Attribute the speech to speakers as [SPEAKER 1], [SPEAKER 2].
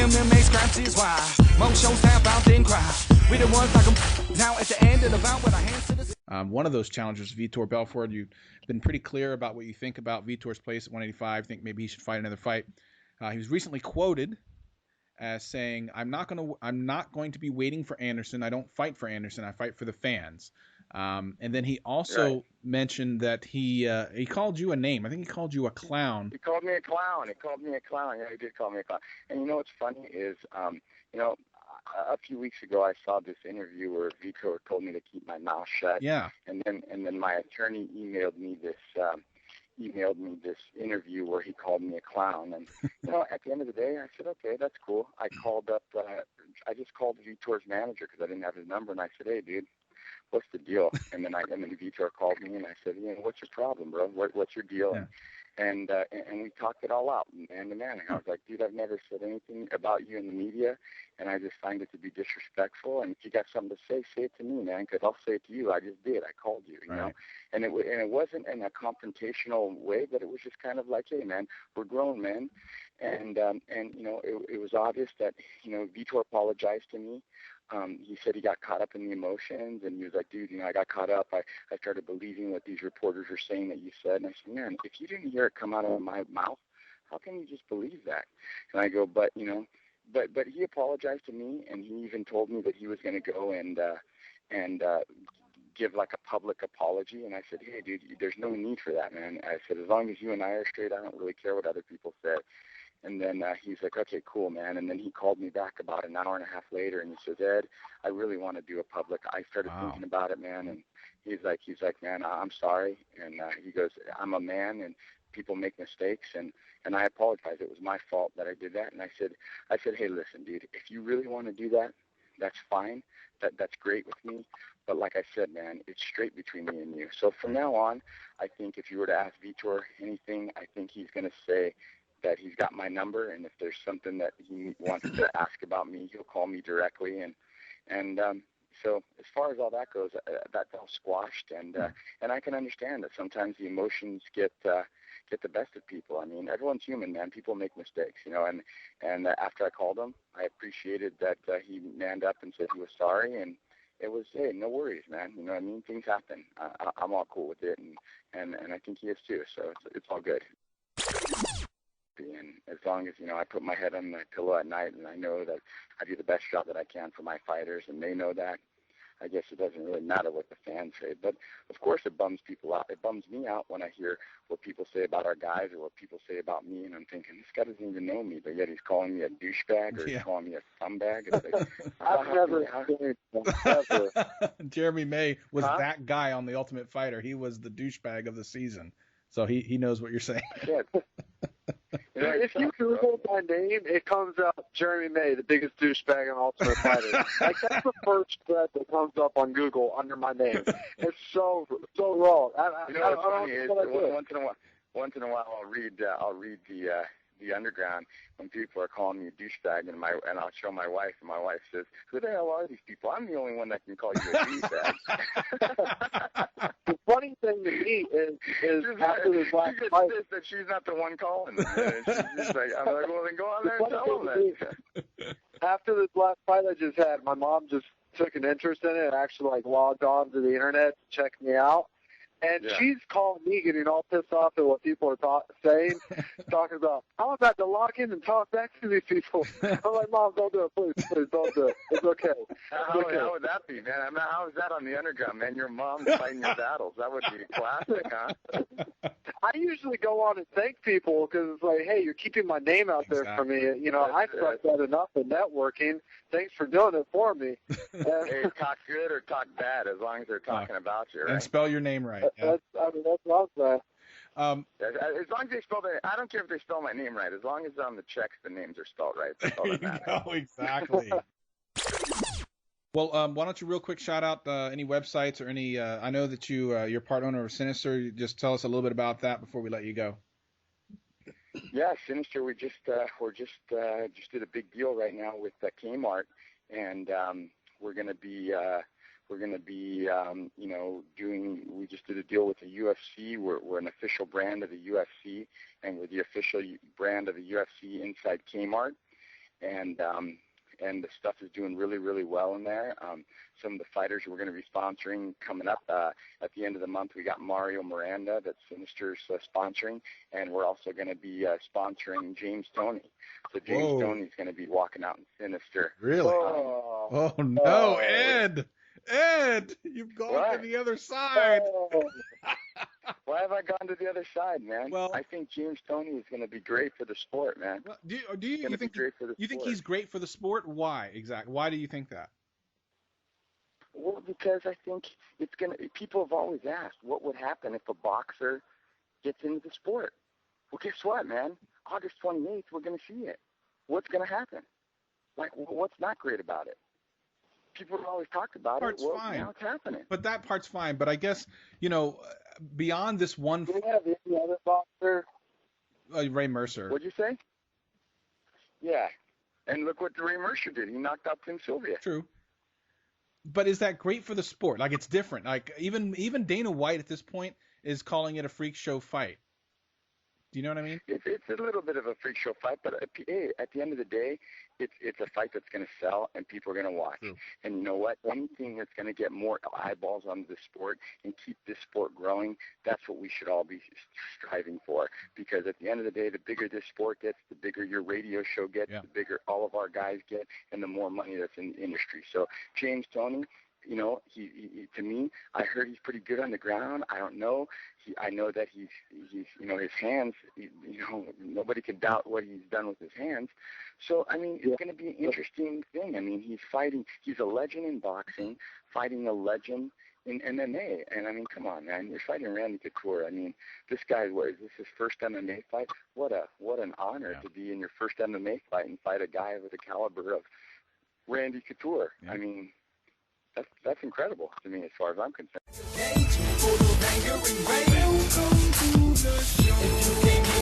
[SPEAKER 1] MMA scraps is why most shows tap out then cry. We the ones like 'em now at the end of the bout with our hands to the.
[SPEAKER 2] One of those challengers, Vitor Belfort. You've been pretty clear about what you think about Vitor's place at 185. Think maybe he should fight another fight. He was recently quoted as saying, "I'm not going to be waiting for Anderson. I don't fight for Anderson. I fight for the fans." And then he also mentioned that he called you a name. I think he called you a clown.
[SPEAKER 3] He called me a clown. Yeah, he did call me a clown. And you know what's funny is, a few weeks ago I saw this interview where Vitor told me to keep my mouth shut.
[SPEAKER 2] Yeah.
[SPEAKER 3] And then my attorney emailed me this interview where he called me a clown. And at the end of the day, I said, okay, that's cool. I called up. I just called Vitor's manager because I didn't have his number, and I said, hey, dude, what's the deal? And then Vitor called me, and I said, what's your problem, bro? What's your deal?
[SPEAKER 2] Yeah.
[SPEAKER 3] And we talked it all out, man to man. And I was like, dude, I've never said anything about you in the media, and I just find it to be disrespectful. And if you got something to say it to me, man, because I'll say it to you. I just did. I called you, you know. And it wasn't in a confrontational way, but it was just kind of like, hey, man, we're grown men. And it was obvious that, Vitor apologized to me. He said he got caught up in the emotions, and he was like, dude, I got caught up. I started believing what these reporters are saying that you said. And I said, man, if you didn't hear it come out of my mouth, how can you just believe that? And I go, but he apologized to me, and he even told me that he was going to go and give like a public apology. And I said, hey, dude, there's no need for that, man. I said, as long as you and I are straight, I don't really care what other people said. And then he's like, okay, cool, man. And then he called me back about an hour and a half later, and he says, Ed, I really want to do a public. I started thinking about it, man. And he's like, man, I'm sorry. And he goes, I'm a man, and people make mistakes, and I apologize. It was my fault that I did that. And I said, hey, listen, dude, if you really want to do that, that's fine. That's great with me. But like I said, man, it's straight between me and you. So from now on, I think if you were to ask Vitor anything, I think he's going to say that he's got my number, and if there's something that he wants to ask about me, he'll call me directly. And so as far as all that goes, that's all squashed, and I can understand that sometimes the emotions get the best of people. I mean, everyone's human, man. People make mistakes, and after I called him, I appreciated that he manned up and said he was sorry, and it was, hey, no worries, man. You know what I mean? Things happen. I'm all cool with it, and I think he is too, so it's all good. And as long as, I put my head on my pillow at night and I know that I do the best job that I can for my fighters, and they know that, I guess it doesn't really matter what the fans say. But, of course, it bums people out. It bums me out when I hear what people say about our guys or what people say about me, and I'm thinking, this guy doesn't even know me, but yet he's calling me a douchebag or he's calling me a scumbag. It's like, I've never.
[SPEAKER 2] Jeremy May was that guy on The Ultimate Fighter. He was the douchebag of the season. So he knows what you're saying.
[SPEAKER 3] Yeah.
[SPEAKER 4] If you Google my name, it comes up Jeremy May, the biggest douchebag in Ultimate Fighter. Like, that's the first thread that comes up on Google under my name. It's so wrong.
[SPEAKER 3] Once in a while, I'll read the underground when people are calling me a douchebag, and I'll show my wife, and my wife says, "Who the hell are these people? I'm the only one that can call you a douchebag."
[SPEAKER 4] The funny thing to me is after this last fight,
[SPEAKER 3] that she's not the one calling. She's like, I'm like, well, then go on there and tell them that.
[SPEAKER 4] After this last fight I just had, my mom just took an interest in it and actually logged on to the internet to check me out. And she's calling me, getting all pissed off at what people are saying, talking about, I'm about to log in and talk back to these people. I'm like, Mom, don't do it. Please, don't do it. It's okay.
[SPEAKER 3] How would that be, man? I mean, how is that on the underground, man? Your mom fighting your battles. That would be classic, huh?
[SPEAKER 4] I usually go on and thank people because it's like, hey, you're keeping my name out there for me. I sucked at enough at networking. Thanks for doing it for me.
[SPEAKER 3] Hey, talk good or talk bad, as long as they're talking about you, right?
[SPEAKER 2] And spell your name right.
[SPEAKER 4] That's what I'm saying.
[SPEAKER 3] As long as they spell I don't care if they spell my name right. As long as on the checks the names are spelled right. That's all that matters.
[SPEAKER 2] Exactly. Well, why don't you real quick shout out any websites or any? I know that you're part owner of Sinister. Just tell us a little bit about that before we let you go.
[SPEAKER 3] Yeah, Sinister. We just did a big deal right now with Kmart, and we're gonna be doing. We just did a deal with the UFC. We're an official brand of the UFC, and we're the official brand of the UFC inside Kmart. and the stuff is doing really, really well in there. Some of the fighters we're going to be sponsoring coming up at the end of the month, we got Mario Miranda, that's Sinister's sponsoring, and we're also going to be sponsoring James Toney. So James Toney's going to be walking out in Sinister.
[SPEAKER 2] Really? Oh no, Ed! Ed, you've gone to the other side.
[SPEAKER 3] Why have I gone to the other side, man?
[SPEAKER 2] Well,
[SPEAKER 3] I think James Toney is going to be great for the sport, man.
[SPEAKER 2] Well, do you think he's great for the sport? Why exactly? Why do you think that?
[SPEAKER 3] Well, because I think it's gonna. People have always asked, what would happen if a boxer gets into the sport? Well, guess what, man? August 28th, we're gonna see it. What's gonna happen? Like, what's not great about it? People have always talked about it. Well,
[SPEAKER 2] fine.
[SPEAKER 3] Now it's happening.
[SPEAKER 2] But that part's fine. But I guess, beyond this one.
[SPEAKER 4] Do we have any other boxer?
[SPEAKER 2] Ray Mercer.
[SPEAKER 3] What'd you say? Yeah. And look what Ray Mercer did. He knocked out Tim Sylvia.
[SPEAKER 2] True. But is that great for the sport? Like, it's different. Like, even Dana White at this point is calling it a freak show fight. Do you know what I mean?
[SPEAKER 3] It's a little bit of a freak show fight, but hey, at the end of the day, it's a fight that's going to sell and people are going to watch.
[SPEAKER 2] True.
[SPEAKER 3] And you know what? Anything that's going to get more eyeballs on the sport and keep this sport growing, that's what we should all be striving for. Because at the end of the day, the bigger this sport gets, the bigger your radio show gets, the bigger all of our guys get, and the more money that's in the industry. So James Toney, he to me, I heard he's pretty good on the ground. I don't know. I know that he's his hands, nobody can doubt what he's done with his hands. So, I mean, it's going to be an interesting thing. I mean, he's a legend in boxing, fighting a legend in MMA. And, I mean, come on, man, you're fighting Randy Couture. I mean, this guy, is this his first MMA fight? What an honor to be in your first MMA fight and fight a guy with the caliber of Randy Couture.
[SPEAKER 2] Yeah.
[SPEAKER 3] I mean, that's incredible to me as far as I'm concerned.
[SPEAKER 1] Full of anger and